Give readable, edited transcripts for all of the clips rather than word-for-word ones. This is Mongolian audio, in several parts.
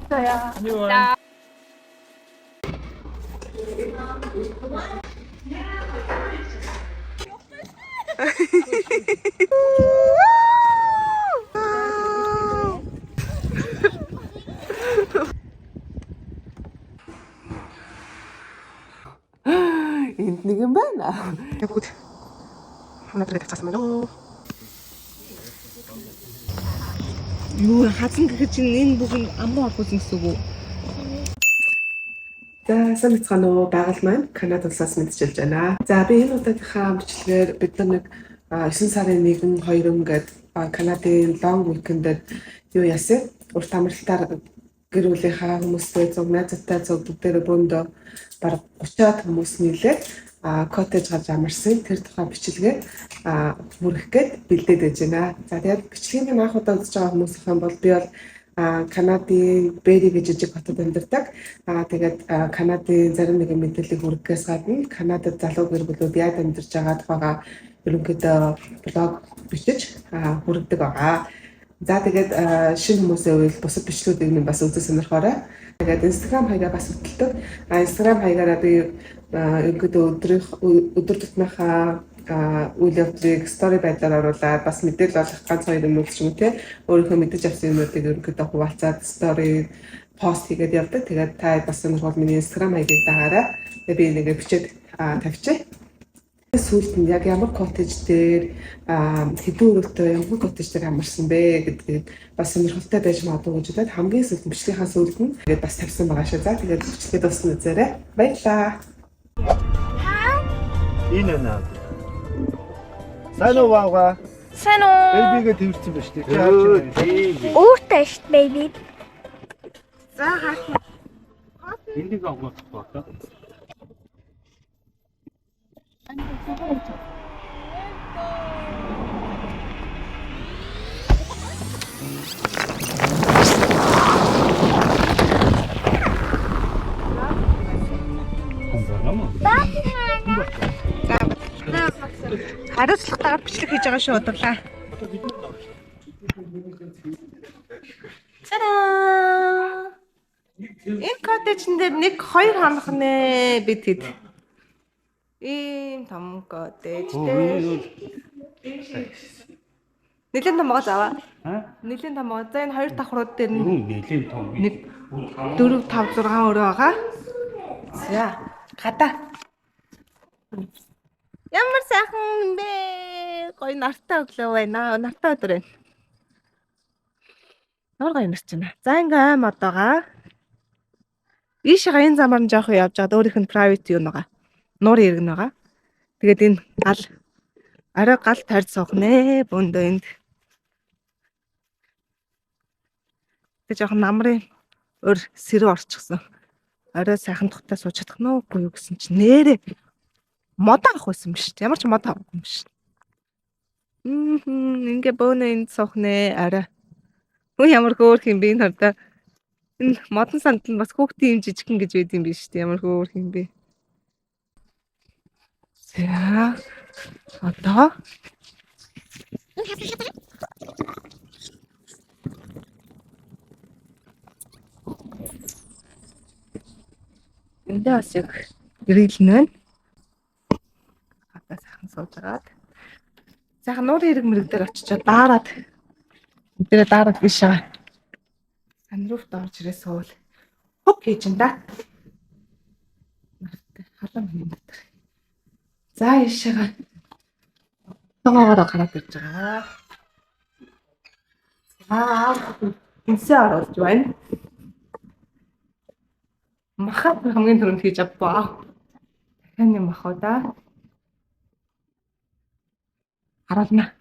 다녀왔어요. Энд нэг юм байна. Бүгд хамаатраа тавцсан байна уу? Юу хазан гэхэд чинь энэ бүхэн амбуу орхосон гэсэн үг үү? За сайн бацхан уу байгаль маань Канада улсаас мэдчилж байна. За би энэ удаагийнхаа бичлэгээр бид нар нэг 9 сарын 1, 2 гээд Канадын long weekend-д юу яасан? Урт амралтаар гэр бүлийнхаа хүмүүстэй зөв найзтай зөв бүгдээрээ бөөндөө бараг 30-аад хүмүүс нийлээд коттеж гарч амарсан. Тэр тухай бичлэгээ бүрэх гээд бэлдээд байж байна. За тэгээд бичлэгийг анх удаа үзэж байгаа хүмүүсийнхэн бол би бол Канадын Бэри гэж жижиг хотод амьдардаг. Тэгээд Канадын зарим нэгэн мэдээллийг хүргээс гадна Канадад залуу гэр бүлүүд яаж амьдарч байгаа тухайга ерөнхийдөө блог бичиж хүргэдэг байгаа. За тэгээд шинэ хүмүүсийн үйл бусад бичлэгүүдийг минь бас үзэж сонирхоорой. Тэгээд Instagram хаягаа бас хөтэлдэг. Instagram хаягаараа би ерөнхийдөө өдөр тутмынхаа үйл явдлыг стори байдлаар оруулаад бас мэдээлэл олох ганц хоёр юм уу ч юм те өөрийнхөө мэдэж авсан юмнуудыг ерөнхийдөө хуваалцаад стори пост хийгээд явдаг. Тэгээд та бас сонирхол миний Instagram хаягийг дагаарай. Тэгээд би нэгэ бичээд тавьчих. Сүүлд нь яг ямар коттеж дээр хэдэн өрөөтэй ямар коттеж дээр амарсан бэ гэдгийг бас сонирхолтой байж магадгүй гэж бодоод хамгийн сүүлд бичлэгийнхаа сүүлд нь тэгээд бас тавьсан байгаа шүү. За тэгээд бичлэгээ дуусна үзээрэй. Баярлалаа. Энэ наа. Сайн уу ваа? Сайн уу? Бэбигээ тэрсэн ба шүү. Чи харж байна. Ууртай шүү baby. За хаач. Энийг авах болоо. Хариуцлагатайгаар бичлэг хийж байгаа шүү удаа. Цараа. Энэ коттежн дээр 1-2 хоног нэ бид хэд. Ийм том коттеж дээр. Нилэн том байгаа заваа. Нилэн том байгаа. За энэ хоёр давхрууд дээр Нэлээд том. 1 4 5 6 өрөө байгаа. За гадаа. Ямар сайхан юм бэ? Гоё нартай өглөө байна. Нартай өдөр байна. Нор гоё нэрч байна. За ингээм аим одоога. Ийшээ энэ замаар нь жоох явж байгаад өөрийнх нь private юу нэгаа. Нуурын иргэн байгаа. Тэгээд энэ гал арай гал тарьж суух нэ бөндөө энд. Тэг жоох намрын өр сэрүү орчихсон. Арай сайхан тухтай сууж чадах нь үгүй юу гэсэн чинь нэрээ мод авах байсан биш. Ямар ч мод авахгүй юм биш. Ингээ бөөнө энд суух нэ арай. Хөө ямар хөөх юм бэ энэ хурдаа. Энэ модон сандал нь бас хүүхдийн юм жижигхэн гэж байд юм биш үү? Ямар хөөх юм бэ? За одоо энд бас яг гэрэлнэ. Хатаа сайхан сууж агаад. Сайхан нуурын ирэг мэрэг дээр очичоод даарад. Эдгээр даарад биш аа. Санрууфт орж ирээ суул. Хоп хийж энэ да. Халам юм дотор. За яшаага. Тоогоор гараад ирж байгаа. Инсээ оруулж байна. Махад хамгийн түрүүнд хийж авбаа. Дахин юм ах уу да. Харуулна.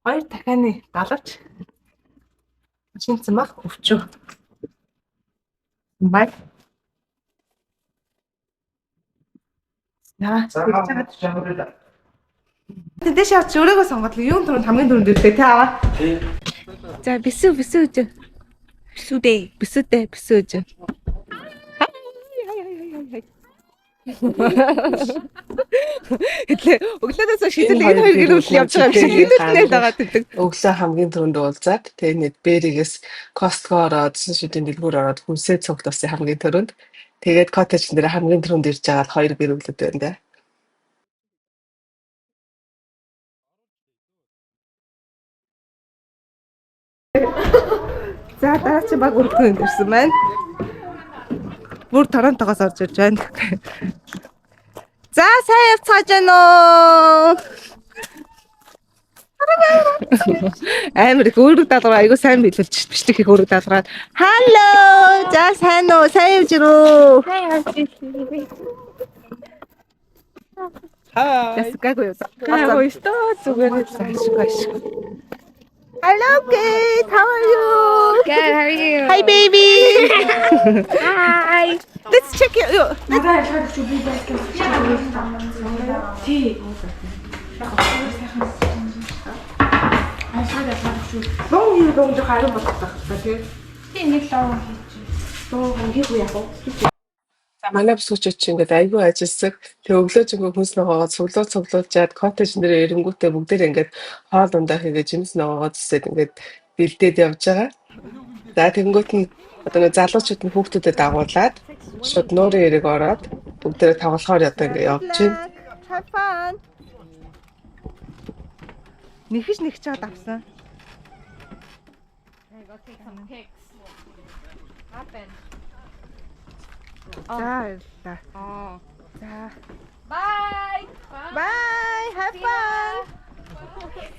Хоёр дахианы далавч. Шинцэн мах өвчөө. Бай. Яа, тэдэш авч өөрийгөө сонгоод юун түрүүнд хамгийн түрүүнд ирлээ те аваа. За бисүү үжи. Бисүүдээ. Хэтлээ өглөөдөөс шийдэл энэ хоёр гэрүүл явж байгаа юм шиг хэдүүлнээр дагаад байдаг. Өглөө хамгийн түрүүнд уулзаад тэгээ нэг бэригээс Costco ороод шүдэн дэлгүүр ороод хүнсээ цуглуулсан хамгийн түрүүнд. Тэгээд коттеж дээр хамгийн түрүүнд ирж байгаа хоёр гэрүүлүүд байна да. За дараагийн баг үргэлжлэн ирсэн байна. Бүр Торонтогоос орж ирж байна. За сайн явцгааж байна уу? Амар их өөрөг даалгаар айгуу сайн биелүүлж бичлэг их өөрөг даалгаар. Халло! За сайн уу? Сайн явж ирөө. Hi. Гайгүй юу? Гайгүй шүү зүгээр. Ашиг. Hello Kate, how are you? Good, how are you? Hi baby. Hi. Let's check you. За манай бүсгүүчид чи ингээд айгүй ажилласаг. Тэгээ өглөө жингөө хүнс ногоогоо цуглуулжаад коттеж дээр эренгүүтээ бүгдээр ингээд хоол ундаа хийгээд жимс ногоогоо зүсээд ингээд бэлдээд явж байгаа. За тэгэнгүүт нь одоо нэг залуучууд нь хүүхдүүдэд дагуулад шууд нуурын эрэг ороод бүгдээрээ тоглохоор одоо ингээд явж байна. Have fun. Нэгж чад авсан. За. За. Bye. Bye. Have fun.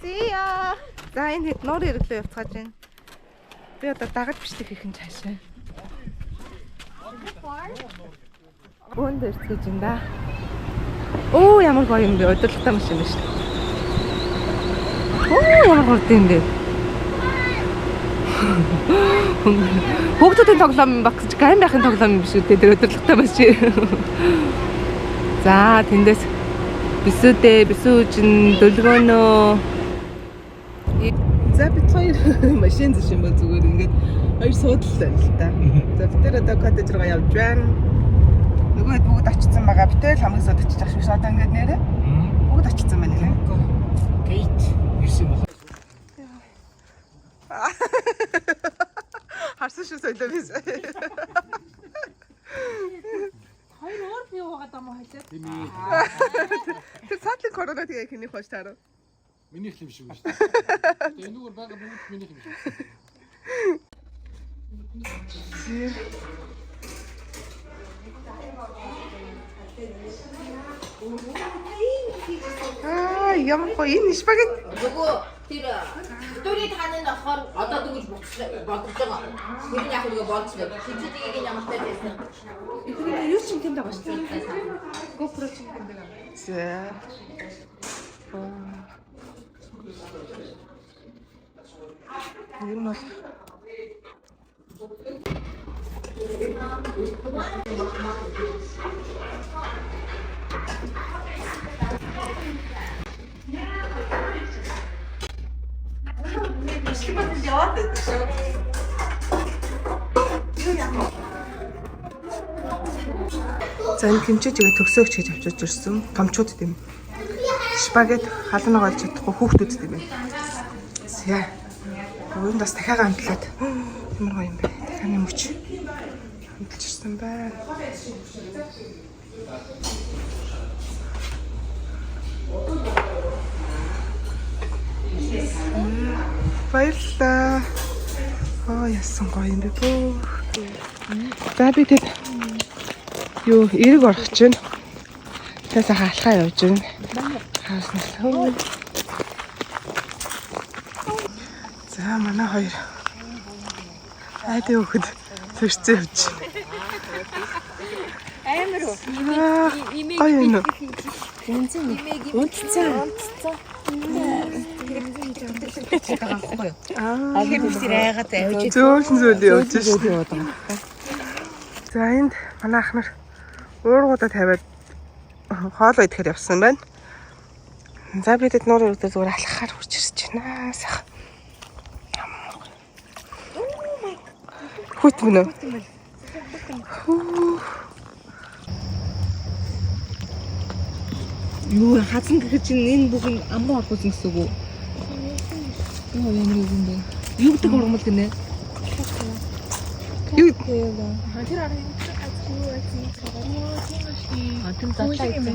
See ya. За энэ хэд нуурын эрэглөө явцгааж байна. Би одоо дагаж бичлэг хийх нь цаашаа. Өнд ирцгэж байна да. Оо ямар гоё юм бэ? Удирдлагатай машин байна шүү дээ. Оо ямар гоё юм бэ? Хүүхдүүдийн тоглоом багч гайн байхын тоглоом юм биш үү? Тэр удирдлагатай машин. За тэндээс бисүүжин дөлгөөнөө. За бид хоёр машин зэш юм ба зүгээр ингээд хоёр суудлаа л та. За бид тэр одоо коттеж руу явж байна. Нөгөөд бүгд очсон байгаа. Бид тэр хамгийн сууд очиж ах шиг одоо ингээд нэрэ. Бүгд очсон байна лээ. Kate ирсэн байна. Харсан шүү соёлоо биш. Хоёр өөр бий байгаа даа мó хайлаа. Тийм ээ. Тэр саадлын корона тэгээ хинийх хоош таарав. Минийх юм шиг байна шүү дээ. Энэгээр байгаа бүгд минийх юм шиг. Ямар гоё энэ спагет. Нөгөө тэр стори тааны болохоор одоо дөнгөж бодож байгаа. Тэр нь яг нэг болцсон. Хинчдгийг ямар тань байсан. Энэ юу ч юм тэмдэг байгаа шүү дээ. GoPro ч юм тэмдэг байгаа. За. Энэ бол За энэ кимчиж игээ төгсөөгч гэж авчиж ирсэн. Гамчууд тийм. Спагет халуунаа олж чадахгүй хүүхдүүд тийм ээ. За. Өөрөнд бас дахиад амтлаад. Ямар гоё юм бэ? Таны мөч. Амталж ирсэн байна. Баярлалаа. Яасан гоё юм бэ бөө. За би тэд юу эрэг орох чинь. Тэсээ хаалхаа явж байна. Хааснаа. За манай хоёр айд өгөхөд төрцөө явж байна. Амар уу? Гоё юм. Унтцсан. Хэрвээ айгаад авч Зөөлөн явж шүү. За энд манай ах нар уургуудаа тавиад хоол идэхээр явсан байна. За бидэд нуурын өдөө зүгээр алхахаар хурж ирсэж байна. Сайхан. Хүйт мөн үү? Юу хазан гэхэд чинь энэ бүхэн амруу орхосон гэсэн үг үү? Юу ямар юм бэ? Юу гэдэг ургамал гинэ? Юу? Атом задлаа юм.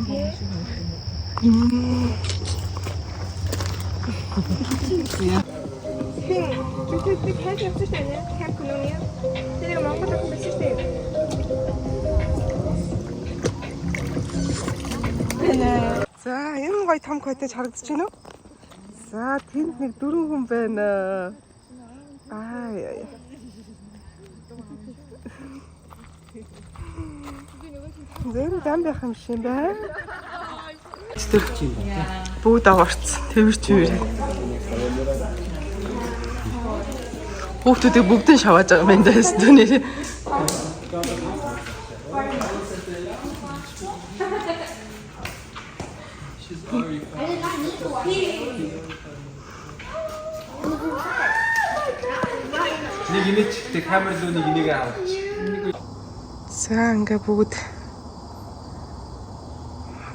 За энэ гоё том коттеж харагдаж байна уу? За тэнд нэг 4 хүн байна. Аа. Зэн дан байх юм шиг байна. Стөрч юм байна. Бүгд аварцсан. Тэвэрч юу. Хүүхдүүдийг бүгдэн шавааж байгаа юм байна дэс дүүнээ. Нэг имиж тэг камер лөө нэг энийг аваач. За ингээ бүгд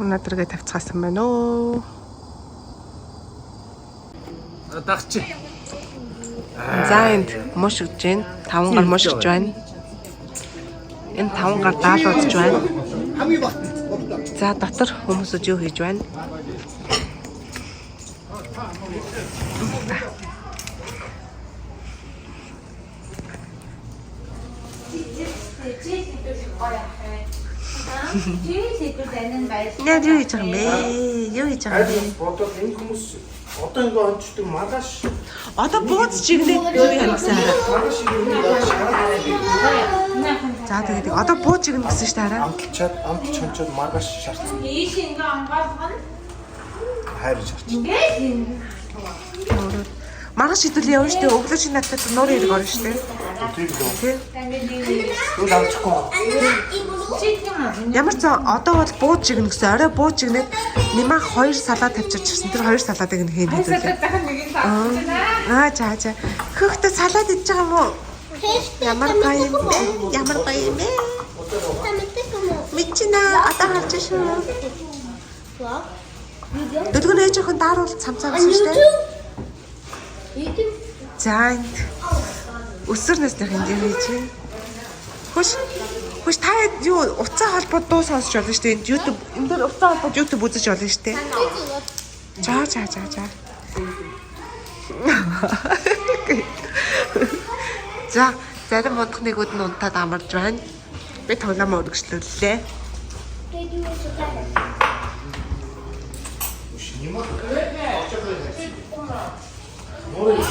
өнөөдргээ тавьцгаасан байна уу? Дагч. За энд муш гэж байна. 5 гар муш гэж байна. Энэ 5 гар даалуудж байна. За дотор хүмүүсүүд юу хийж байна? Яа юу хийж байгаа юм бэ? Юу хийж байгаа юм бэ? Одоо энэ хүмүүс одоо ингэ онцтой маргааш. Одоо бууз чиглээд юу яасан хараа. За тэгээд одоо бууз чигнэ гэсэн шүү дээ хараа. Амтч чончод маргааш шаарсан. Ийш ингээ ангаалгана. Хайр шаарсан. Маргааш шийдвэрлээ явна шүү дээ. Өглөө чи надад нуурын хэрэг орно шүү дээ. Тийм үү? Юу авчихгүй. Ямар ч одоо бол бууз чигнэ гэсэн. Орой бууз чигнээд нэмээ 2 салаад тавьчихсан. Тэр 2 салаадыг нь хийн хэвлээ. Аа за. Хөхтө салаад идэж байгаа юм уу? Ямар гоё юм бэ? Ямар гоё юм бэ? Мичина одоо харж шүү. Дөргөн ээж охин дааруул цамцаа гэсэн шүү дээ. За өсвөр насных энэ хийж байна. Хөөш та юу утсаа холбоод дуу сонсч болно шүү дээ. Энд YouTube энэ дээр утсаа холбоод YouTube үзэж болно шүү дээ. За. За зарим модхныг өдн унтаад амарч байна. Би тоглоом өргөжлүүллээ.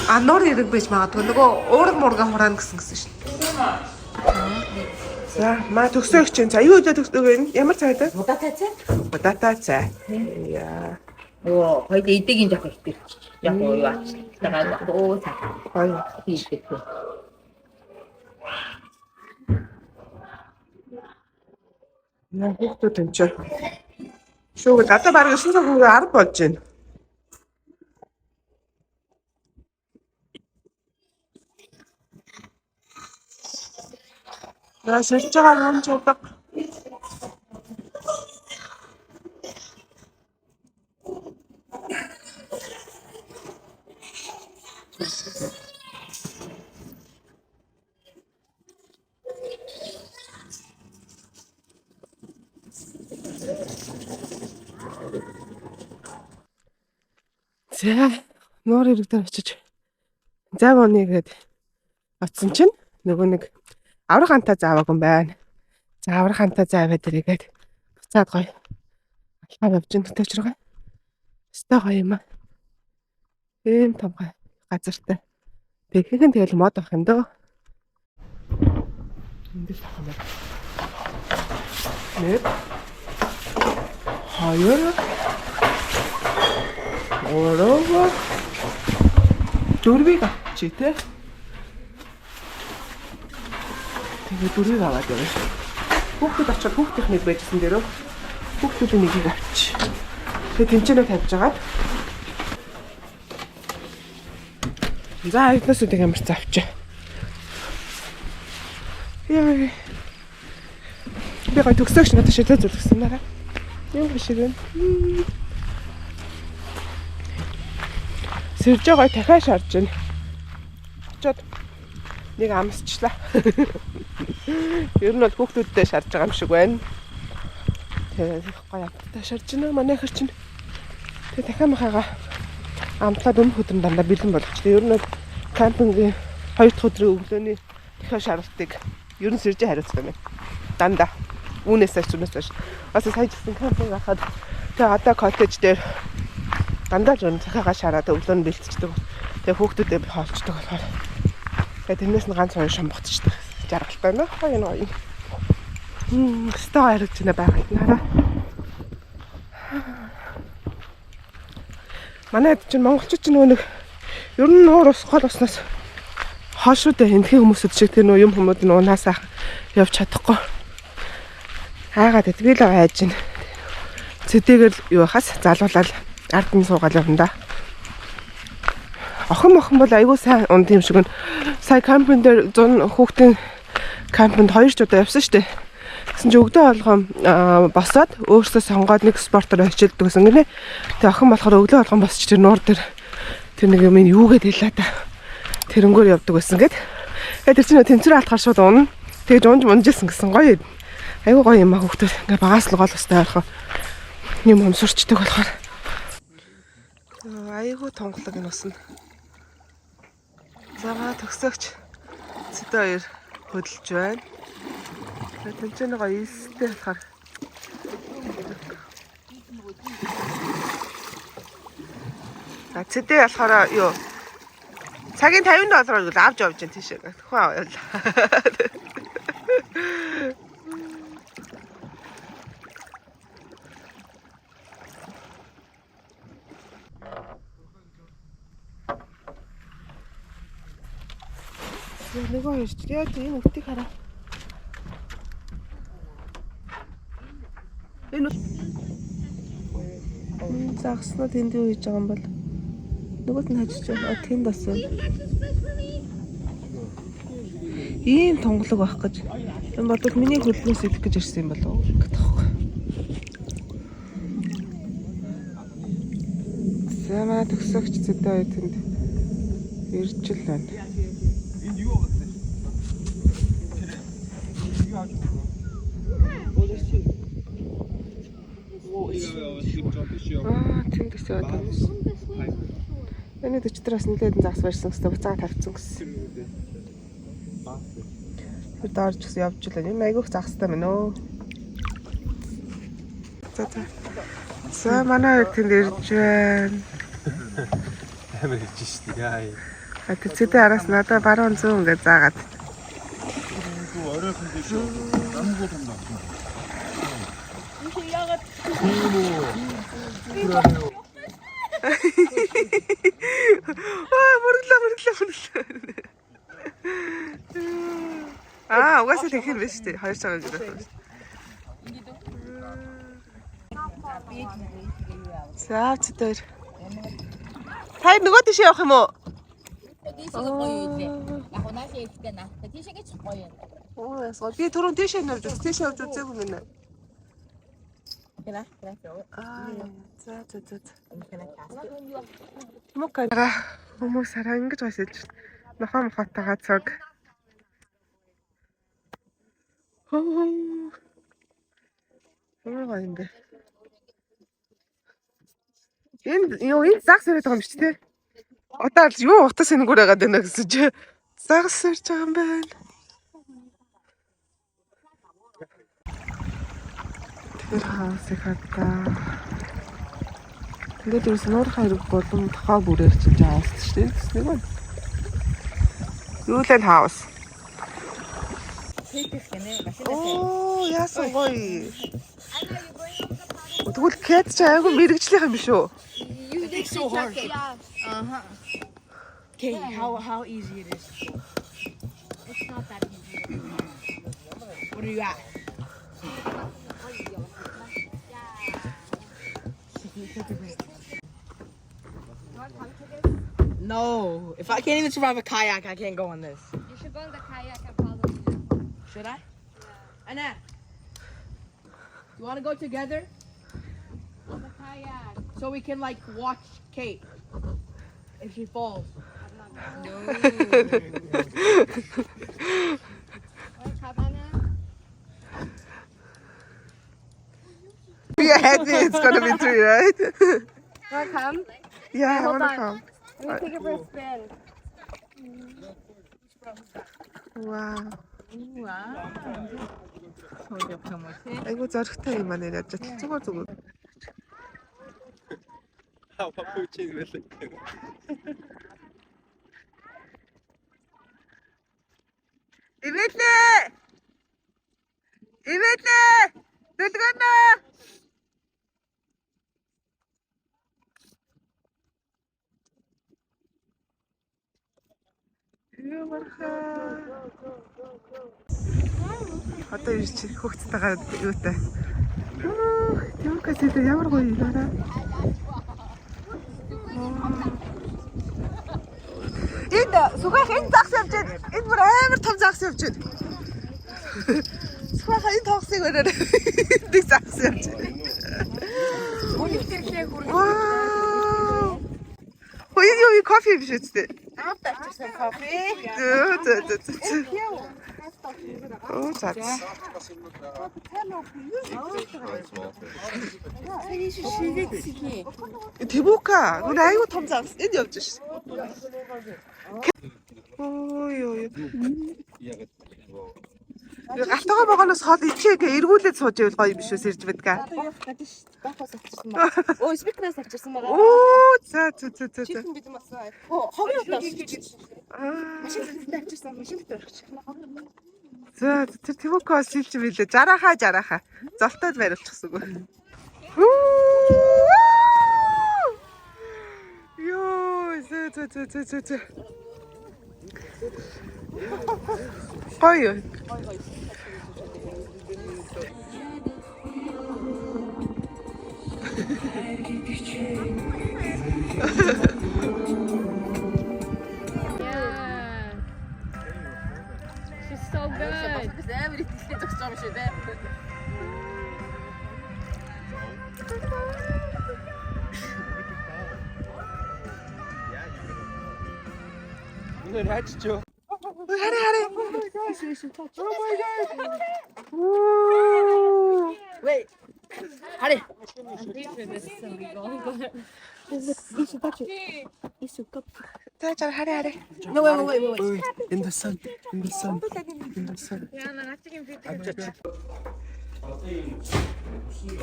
А нор хэрэг байж магадгүй нөгөө уурга мурга хураана гэсэн шин. За маа төгсөө их чинь. За юу өдөө төгсөө вэ? Ямар цайтай? Удатай цай. Яа. Оо, хоёул эдэгийн жоох ихтэй. Яг уу ач. Тэгээд оо цаа. Гоё. Хийдэг. Яа хүүхдүүд энэ ч. Шүүгэл одоо баг 9 цагийн 10 болж байна. За сэрж байгаа юм чудаг. За нуур ирэгдэн очиж зав онийгээд оцсон чинь нөгөө нэг аврах хантаа зааваагүй юм байна. За аврах хантаа зааваад ирээгээд буцаад гоё алхаа явж ин төвч байгаа. Өстой гоё юм аа. Ийм том гоё газартай. Тэгэхин тэгэл мод авах юм дөө. Эндээс авах юм байна. Нэг. Хоёр. Ороо. Дөрвийг авчи тэ. Тэгээ дөрвийг аваад явна. Хүүхдүүд очоод хүүхдийнх нэг байжсэн дээрөө хүүхдүүдийн нэгийг авчи. Тэгээ тэнцэнэ тавьж агаад. За айднаас үдэг ямар ч авчи. Яа. Би гой төгсөөч надад шилээ зүлгсэн нараа. Юу биш юм. сэрж байгаа дахиад шарж байна. Очоод нэг амсчлаа. Ер нь бол хүүхдүүдтэй шарж байгаа юм шиг байна. Тэгээ гоё амттай шарж байна. Манайхэр чинь тэгээ дахиад махаага амтлаад өмнөх өдөр дандаа бэлэн болгочихлоо. Ер нь бол кампингийн 2 дахь өдрийн өглөөний дахиад шаралтыг ер нь сэржээ хариуцдаг юм. Дандаа. Үүнээс ч. Бас сая жисэн кампинг ахад тэгээ одоо коттеж дээр дандаа жон цахиагаа шараад өглөө нь бэлтчихдэг. Тэгээ хүүхдүүдэд хоолчдаг болохоор. Тэгээ тэрнээс нь ганц хоёр шамбагчдаг. Жаргалтай нэ гоё. Стаа харагч нэ байгаад нараа. Манайд чинь монголчууд чинь нэг ер нь нуур ус гол уснаас хоошуудаа хэнтхий хүмүүсүүд шиг тэр нөө юм хүмүүс нь унаасаа явж чадахгүй. Хаагаад би л хайж байна. Цэдийгэр юу хас залуулаад ард нь суугаад явна да. Охин бол айгүй сайн унд юм шиг нь. Сая кампинг дээр 100 хүүхдийн кампинд 2 ч удаа явсан шүү дээ. Гэсэн чи өгдөө болгоом босоод өөрсдөө сонгоод нэг спортоор хичээлдэг гэсэн гинэ. Тэгээ охин болохоор өглөө болгоом босч тэр нуур дээр тэр нэг юм юугээд хэлээ та. Тэрнгөөр явдаг байсан гэд. Тэгээ тэр чинь тэнцвэр алдахаар шууд унна. Тэгэж унжсэн гэсэн гоё. Айгүй гоё юм аа хүүхдүүд. Ингээ багаас л гол устай орохоо юм сурчдаг болохоор. Айгүй тонголог энэ ус нь. Зага төгсөгч цэдэ хоёр хөдөлж байна. Тэнцэнэ гоё ийстэй болохоор. Цэдэ болохоор юу цагийн $50 авч явж байна тийш. Тухайн аваад. Нөгөө ирж яа тийм үтгийг хараа. Энэ загснаа тэнд юу хийж байгаа юм бол нөгөөд нь хажиж байгаа. Тэнд бас ийм тонголог байх гэж. Энэ бодвол миний хөлнөөс идэх гэж ирсэн юм болов уу гэдэг таахгүй. Сэмаа төгсөгч зөдөө үе тэнд ирж л байна. Тэндээс яваад байна. Энэ дөчтраас нэлээд загас барьсан гэсэн буцаага тавьсан гэсэн. Тэр даарч гэсэн явж л байна. Энэ айгүйх загастай мэн өө. За манай тэнд ирж байна. Амар ирж штий яа. Тэцэдээ араас надад баруун зүүн гэж заагаад. Оройхон тийш намгүй юм даа. Мөрөглөө. Угаасаа тэгэх юм биш үү? Хоёр цагаан гэж байна. За цэдэр. Таа нөгөө тийш явах юм уу? Тийшээ гоё юу лээ. Яг унааш ихтэй наа. Тийшээ ч гоё юм. Ясгаа би түрүүн тийшээ нэрж үз. Тийшээ явж үзээгүй мэнэ. За. Мукага хүмүүс хараа ингэж байсаж нохоо мохотойгоо цог. Хөө юм бэ? Энэ загс ирээд байгаа юм шүү дээ. Одоо л юу утас энэгээр байгаад байна гэсэн чи загс ирж байгаа юм байна. Тэр хаасыг хадгаа. Ингээд юус нуур хайрыг болон тохоо бүрээр чинь хаус шүү дээ. Тэснийг байна. Юу л хаус. Оо, яасан гоё. Тэгвэл кэт ч айгүй мэрэгжлийнх юм биш үү? You dig so hard. Okay, how easy it is. It's not that easy. What are you at? No, if I can't even survive a kayak, I can't go on this. You should go in the kayak and follow me. Should I? Anna, you want to go together On the kayak. so we can like watch Kate? If she falls. You're happy it's gonna be true, right? Wanna come? Yeah, I Hold wanna on. come. Let me take it for a spin. Wow. 저기 옆에 뭐지? 아이고 저렇게 이만 내려. 쭈글쭈글. 이벤트! 이벤트! 들어간다! Одоо юу чи хөвгттэйгээ юутай. Тэвкээс илүү ямар гоё юм аа. Энд сүхэх энэ загс явж байна. Энэ бүр амар том загс явж байна. Сүхэх энэ тогсыг өрөөр. Нэг загс явж байна. Вау. Хөөе юу кофе биш үстэй. After coffee. Оо за. 대보카. 우리 아이고 탐장. энд явж ш. Ой. Галтайгаа богоноос хол ичээг эргүүлээд сууж ивэл гоё юм биш үү сэрж байдгаа. Ой, спикнээс авчирсан байгаа. Оо за. Чихэн бид бас. Хогийн удаа машин авчирсан машин төрөгч. За тэр Тимокоос сэлж билээ. Жараха. Золтоод бариулчихсан үгүй. Йоо, зэ. Гоё. Yeah. She's so good. Бид амар ихтэй зогсож байгаа юм шиг дээ. 오늘 하시죠. 하래. Wait. Harry. 자, 하래. No, wait. In the sun. Yeah, man, I think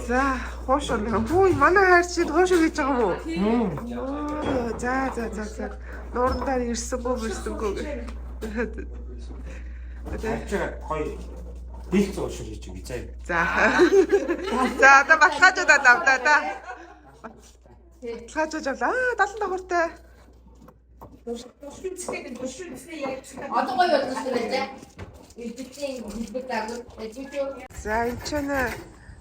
За, хоошоо. Хөөе, манай хайр чи хоошоо гэж байгаа юм уу? За. Нуурандаа ирсэнгүй. 거의 일도 없이 좀 있잖아요. За, одоо баталгаажуудаа давтаа да. Баталгаажууд авлаа. 70 давхартай. Одоо гоё болсон шүү дээ. Эдгээр хэлбэг дагуу. За, энэ ч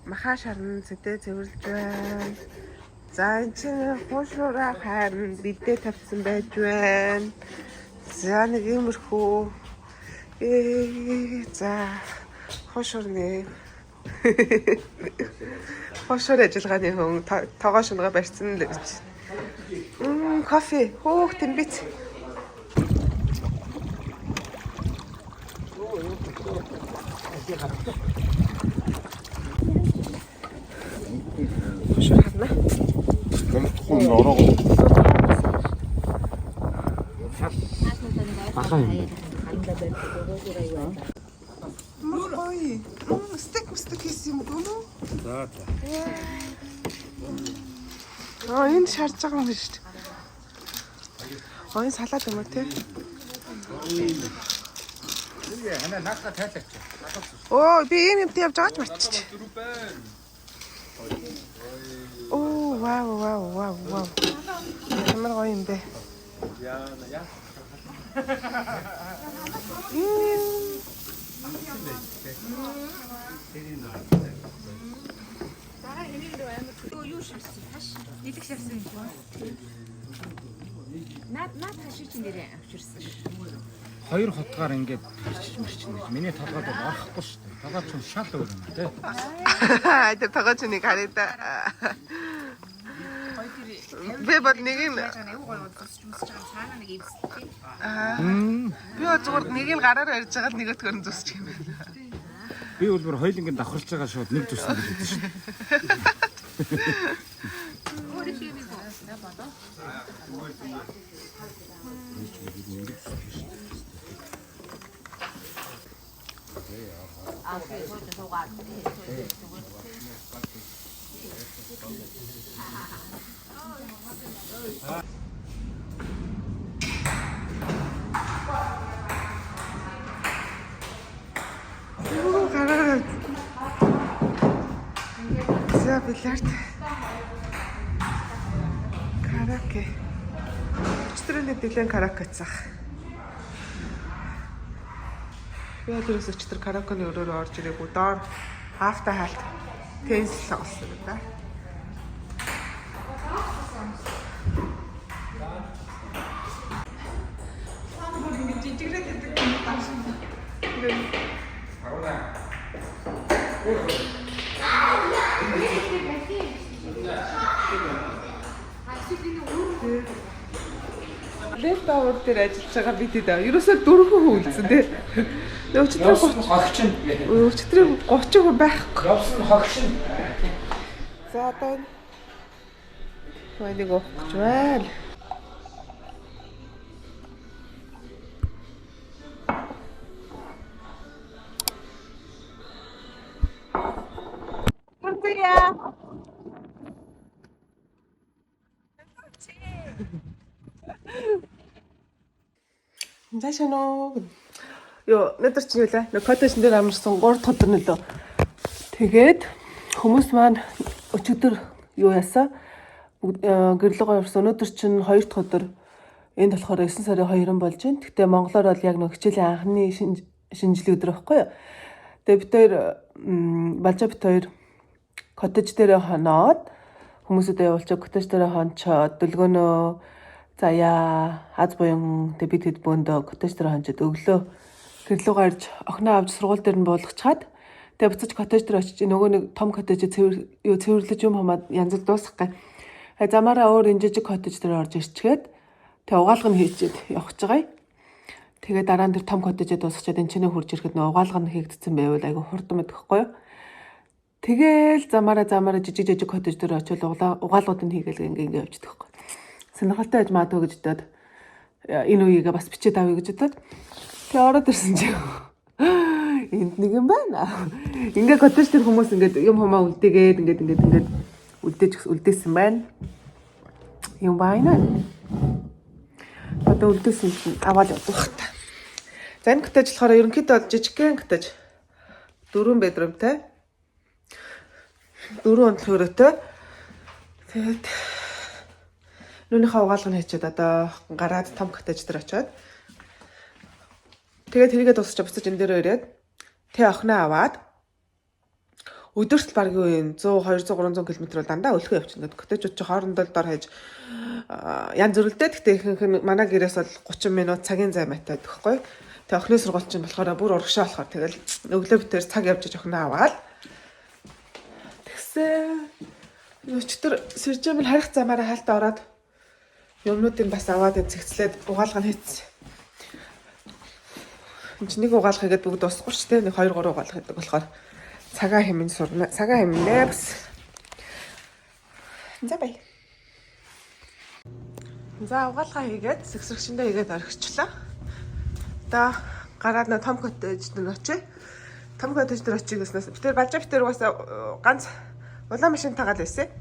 маха шарн зэдэ цэвэрлж байна. За, энэ ч хуушраа хайрн бидээ тавьсан байж байна. За, нэг иймэрхүү. За, хуушрны. Хуушр ажиллагааны хүн тоогоо шунгаа барьсан л гэж. Кофе. Хөөх тэмбиц. Хуушр харна. хүн ороо. 아까 Ой, стек хийсэн юм дөө. За. Энэ шарж байгаа юм шүү дээ. Энэ салаад юм уу те? Оо, би юм явж байгааж марччих. Оо, вау. Ямар гоё юм бэ? Наад хашиг чинь нэрээ авчирсан шүү. хоёр хотгаар ингээд бичиж мэрчин гэж. Миний толгойд бол орохгүй шүү дээ. Толгойд ч шал өөр юм тий. Тэр тогооч нэг хараа да. Би бол нэг нь аюу гоё тусч мусч байгаа цаана нэг ивстэй. би бол зүгээр нэг нь гараараа ярьж байгаа л нөгөөдгөр нь зүсчих юм байна. Би бол бүр хоёулангийн давхарч байгаа шууд нэг тусна гэж хэлсэн шүү дээ. Гараараа. За билард. Караоке. Өчтөрөний дэлэн караоке цах. Би тэрээс өчтөр караокены өрөөрөө орж ирээгүй доор хафта хаалт тенс сонссон юм да. Лэптауэр дээр ажиллаж байгаа бид дээ. Ерөөсөө 4 хүн үлдсэн тий. Өчигдөр 30 хүн байхгүй. Явсан хогшин. За одоо нэг уух гэж байна. Зашано. Ёо, надад ч юу лээ. Нэг коттеж дээр амарсан 3 дахь өдөр нөлөө. Тэгээд хүмүүс маань өчигдөр юу яасан? Гэрлэгөө явсан. Өнөөдөр чинь 2 дахь өдөр. Энд болохоор 9 сарын 2 болж байна. Гэхдээ монголоор бол яг нэг хичээлийн анхны шинжлэх өдөр байхгүй юу? Тэгээд бид хоёр балжаа бит хоёр коттеж дээр хоноод хүмүүсүүдэд явуулчих коттеж дээр хончоод дөлгөөнөө заяа аз буян тэг бид хэд бөөндөө коттеж дээр хончоод өглөө гэрлүү гарч охиноо авч сургууль дээр нь буулгачаад тэг буцаж коттеж дээр очиж нөгөө нэг том коттеж цэвэрлэж юм хамаад янз бүр дуусгах гай. Замаараа өөр энэ жижиг коттеж дээр орж ирчгээд тэг угаалга нь хийчихэд явах гэж байгаа. Тэгээ дараа нь тэр том коттежээ дуусгачаад энэ чинээ хурж ирэхэд нөө угаалга нь хийгдсэн байвал айгу хурдан мэдхгүй юу. Тэгээл замаараа жижиг коттеж дээр очил угаалгууд нь хийгээл ингээ явчихдаг байхгүй. Сонирхолтой байж магадгүй гэж бодоод энэ үеигээ бас бичээд авъя гэж бодоод тэгээ ороод ирсэн чи энд нэг юм байна. Ингээ коттеж дээр хүмүүс ингээд юм хумаа үлдээгээд ингээд үлдээсэн байна. Юм байна. Одоо үлдээсэн чинь аваад явах та. За энэ коттеж болохоор ерөнхийдөө жижигхэн коттеж 4 bedroomтай. 4 онцлогтой. Тэгээд нүнийхээ угаалга нь хийчихэд одоо гараад том коттеж дээр очиод тэгээд тэрийгээ дуусчих буцаж энэ дээр ирээд тэ охиноо аваад өдөрт баргийн 100 200 300 км бол дандаа өлхөө явчихна. Коттежууд чи хоорондоо дор хаяж янз бүрэлдээ гэхдээ ихэнх манай гэрээс бол 30 минут цагийн зай матаад гэхгүй. Тэг охины сургууль чинь болохоор бүр урагшаа болохоор тэгэл өглөө битээр цаг явж охиноо аваад тэгсэн өчтөр сэржэмэл харих замаараа хайлтаа ороод юмнуудыг бас аваад цэгцлээд угаалга нь хийсэн. Энд чинь нэг угаалга хийгээд бүгд дуусахгүй ч тийм нэг 2 3 угаалга хийдэг болохоор цагаа хэмнэ сурна. Цагаа хэмнэ бас. За бай. За угаалгаа хийгээд сэгсрэгчэндээ хийгээд орхичлаа. Одоо гараад нэг том коттеж дээр очив. Том коттеж дээр очиж гэснээс битэр балжаа битэр угаасаа ганц улаан машин тагаад байсан.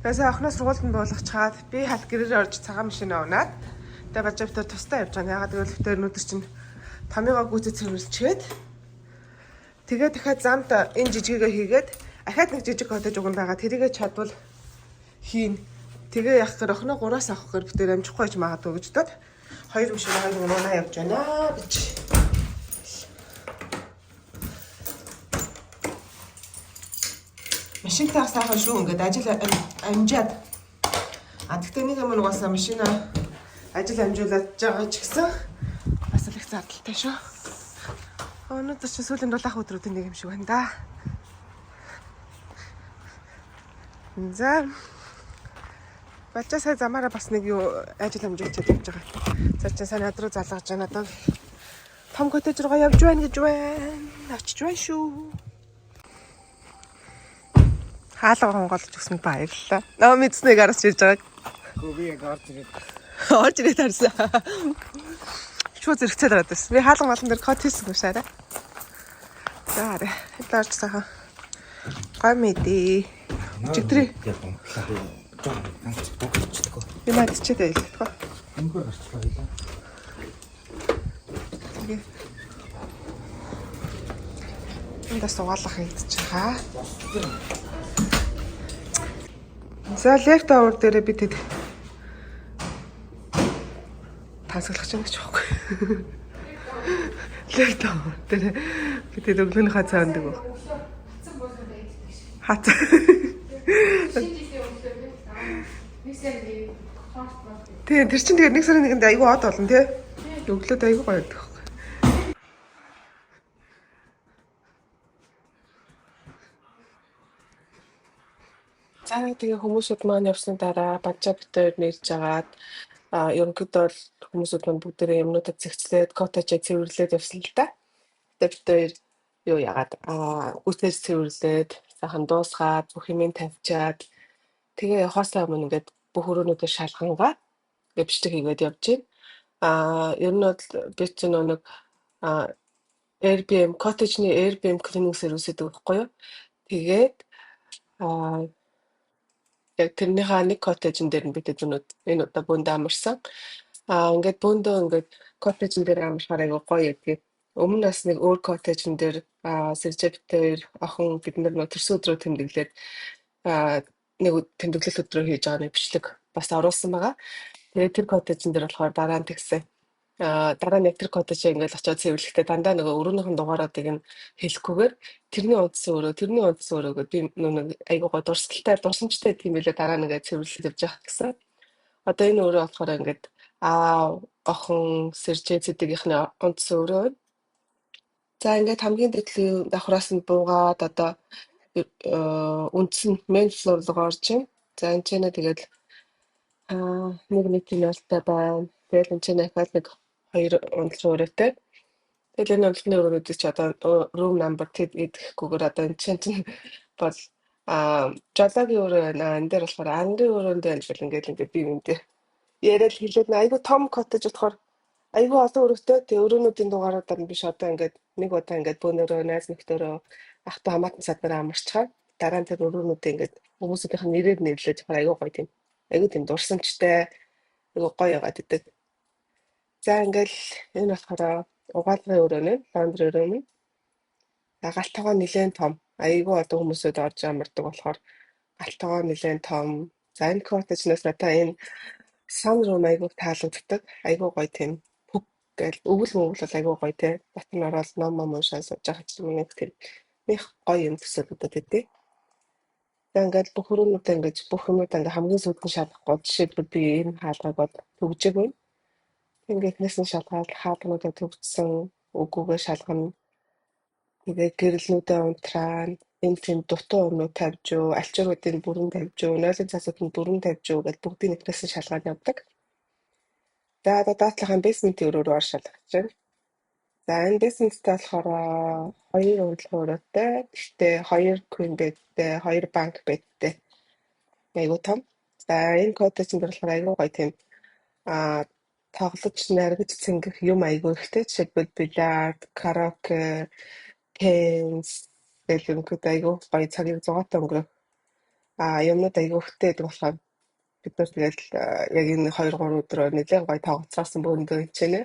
Тэгээс охиноо сургуульд нь буулгачаад би хал гэрээр орж цагаан машинаа унаад тэгээ балжаа битэр тустай явж байгаа. Ягаад гэвэл битэр өнөдөр чинь томьёогоо гүйцэд цэвэрлчихэд тэгээ дахиад замд энэ жижигээ хийгээд ахаад нэг жижиг коттеж уган байгаа. Тэрийгээ чадвал хийн. Тэгээ явах гэхээр охиноо 3-аас авах гэхээр битэр амжихгүй байж магадгүй гэж бодоод 2 машин унаа явж байна гэж. Машинтаа сайхан шүү ингээд ажил амжаад. Тэгтээ нэг юм угаасаа машина ажил амжуулаад байгаа ч гэсэн бас л их зардалтай шүү. Өнөөдөр чи сүүлийн 7 өдрүүдийн нэг юм шиг байна да. За Бачаа сая замаараа бас нэг юу ажил амжилтад явж байгаа. За чи сайн над руу залгаж байгаа надад том коттеж руугаа явж байна гэж байна. Очиж байна шүү. Хаалга хонголж өгсөнд баярлалаа. Наа мэдснэг араас ирж байгааг. Би яг орж ирээд Орж ирээд харсан. Шууд зэрэгцээд ороод байсан. Би хаалга малан дээр кот хийсэн юм шаарай. За хараа. Хэд орж сайхан. Гой мэдээ. Чигтрий. Би надчихэд байлгүй. өнгөөр гарчлаа байлаа. Тэгээ. Эндээ суугаалах хийдэж байгаа. За лефт овер дээр би тэд тасаглах чинь гэж байхгүй. Лефт овер дээр би тэд өглөөний хацаа өндөг. Хат. Тэгээ тэр чинь тэгээд нэг сарын нэгэнд айгүй од болно тий. Өглөөд айгүй гоё байдаг. За тэгээ хүмүүсүүд маань явсны дараа бажаа битээр нэрж агаад ерөнхийдөө бол хүмүүсүүд маань бүгдээрээ юмнуудад зэгцлээд коттежээ цэвэрлээд явсан л да. Тэгээд битээр юу яагаад үсээс цэвэрлээд сайхан дуусгаад бүх юмыг тавьчаад тэгээ явахаасаа өмнө ингээд бүх өрөөнүүдээ шалгангаа ингээд бичлэг хийгээд явж байна. Ер нь бол би чинь нэг Airbnb коттежны Airbnb cleaning service гэдэг байхгүй юу? Тэгээд яг тэрнийхээ нэг коттежн дээр нь бид зүнүүд энэ удаа бөөндөө амарсан. Ингээд бөөндөө ингээд коттежн дээр амархаар айгу гоё ядгийг. Өмнө нас нэг өөр коттежн дээр сэржэптээр охин бид нар нөө төрсөн өдрөө тэмдэглээд нэг тэмдэглэл өдрөө хийж байгаа нэг бичлэг бас оруулсан байгаа. Тэгээд тэр коттежн дээр болохоор дараа нь тэгсэн. Дараа нь яг тэр коттежээ ингээд очиод цэвэрлэхдээ дандаа нөгөө өрөөнийхэн дугааруудыг нь хэлэхгүйгээр тэрний удсан өрөө гэдэг би нэг айгуу гоо дурсамжтай тийм байлаа дараа нь ингээд цэвэрлэж явж байгаа гэсэн. Одоо энэ өрөө болохоор ингээд охин сэржээ цэдгийнхний удсан өрөө. За ингээд хамгийн дээдлийн давхраас нь буугаад одоо үндсэн main floor руу орж ийн. За энэ ч нэ тэгээд нэг тийм ялтай байна. Тэгээд энэ ч нэхэд нэг хоёр унтлагын өрөөтэй. Тэгээд энэ унтлагын өрөөнүүдийг чи одоо room number гэдэхгүйгээр одоо энэ чинь бол жолоогийн өрөө байна. Энэ дээр болохоор ангын өрөөнд байна гэл ингээд би юм дээр яриад хэлээд айгу том коттеж болохоор айгу олон өрөөтэй. Тэгээ өрөөнүүдийн дугааруудаар нь биш одоо ингээд нэг удаа ингээд бөөнөрөө найз нөхдөөрөө ах トゥ хамаатан садараа амарчгаа дараа нь тэр өрөөнүүдээ ингээд хүмүүсийнх нь нэрээр нэрлэж байгаа айгу гоё тийм. Айгу тийм дурсамжтай айгу гоё яагаад гэдэг. За ингээл энэ болохоор угаалгын өрөөний ландри өрөө нь. Галтайгаа нэлээд том. Айгу одоо хүмүүсүүд орж амардаг болохоор галтайгаа нэлээд том. За энэ коттежнаас надаа энэ сан руу айгу таалагддаг. Айгу гоё тийм бүг гэл өвөл бол айгу гоё те. Батн ороод ном уншаад сууж байгаа ч юм нэг тийм их гоё юм төсөөлөдөд өгдөө. За ингээд бүх өрөөнүүдээ ингээд бүх юмудаа ингээд хамгийн сүүлд нь шалгахгүй жишээлбэл би энэ хаалгыг бод төгжээгүй. Ингээд нэсэн шалгаад хаалгануудаа төгжсөн үгүйгээ шалгана. Тэгээд гэрэлнүүдээ унтраана. Энэ тийм дутуу өмнө тавьж юу, альчируудын бүрэн тавьж юу, нойлын цасуудын бүрэн тавьж юу гэж бүгдийг нэсэн шалгаад явдаг. За одоо даатлахын basement-ийн өрөө рүү шалгаж байна. За энэ basement-тэй болохоор хоёр унтлагын өрөөтэй. Гэхдээ хоёр queen bed-тэй, хоёр bank bed-тэй. Айгу том. За энэ коттежн дээр болохоор айгу гоё тийм тоглож наргиж цэнгэх юм айгу ихтэй. Жишээлбэл бильярд, караоке, теннис гэх юм айгу гоё цагийг зугаатай өнгөрөх юмнууд айгу ихтэй гэдэг болохоор бид нар тэгэл яг энэ 2-3 өдрөөр нэлээд гоё тоглоцсон бөөндөө хичээнэ.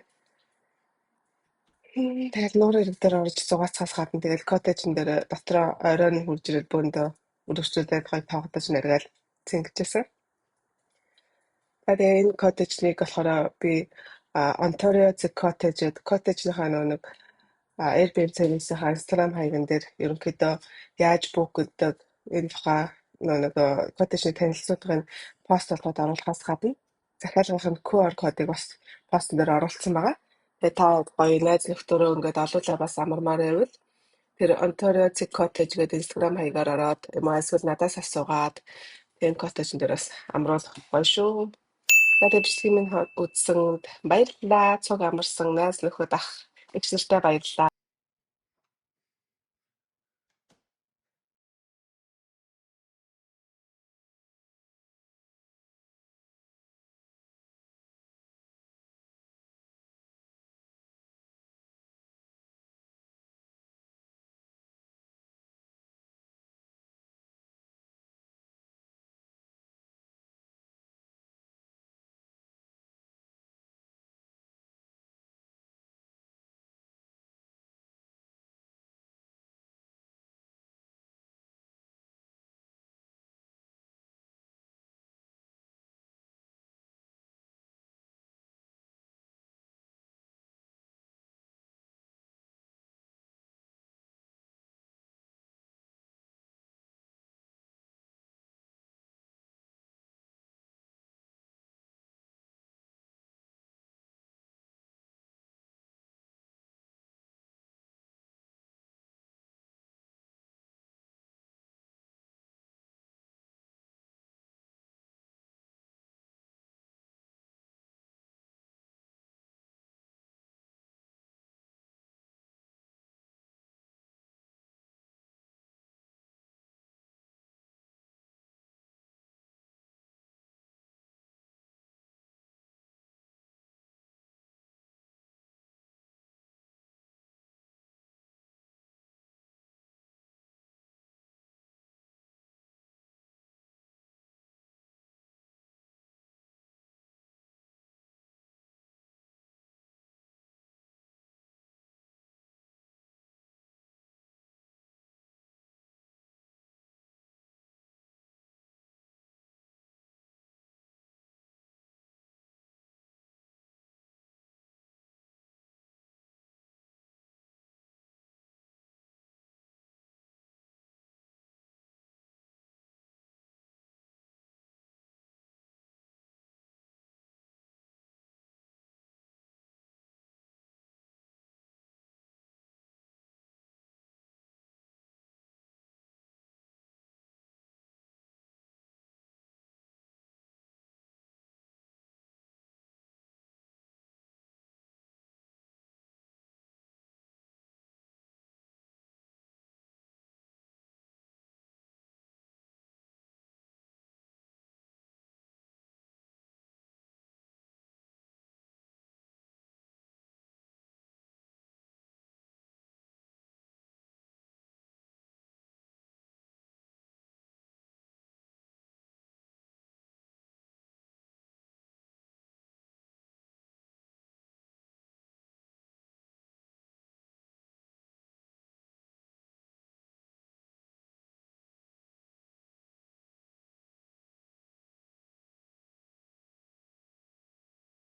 Тэгэл нуур ирэг дээр орж зугаацахаас гадна тэгэл коттежн дээр дотроо оройн хурж ирээд бөөндөө өрөвчлөлээд гоё тоглож наргаал цэнгэжсэн. Тэгээд энэ коттежнийг болохоор би Ontario Cottage гэдэг коттежнийхаа нэг Airbnb service-ийн Instagram хаягн дээр ерөнхийдөө яаж бук гэдэг энэ тухай нэг коттежны танилцуулгын пост болгоод оруулахаас гадна захиалгын QR кодыг бас постн дээр оруулсан байгаа. Тэгээ та гоё найз нөхдөөрөө ингээд олуулаа бас амармаар байвал тэр Ontario Cottage гэдэг Instagram хаягаар ороод юм эсвэл надаас асуугаад энэ коттежн дээр бас амруулах гоё шүү. Надад бичлэгийг минь үзсэнд баярлалаа. Цуг амарсан найз нөхөд ах эгч нартай баярлалаа.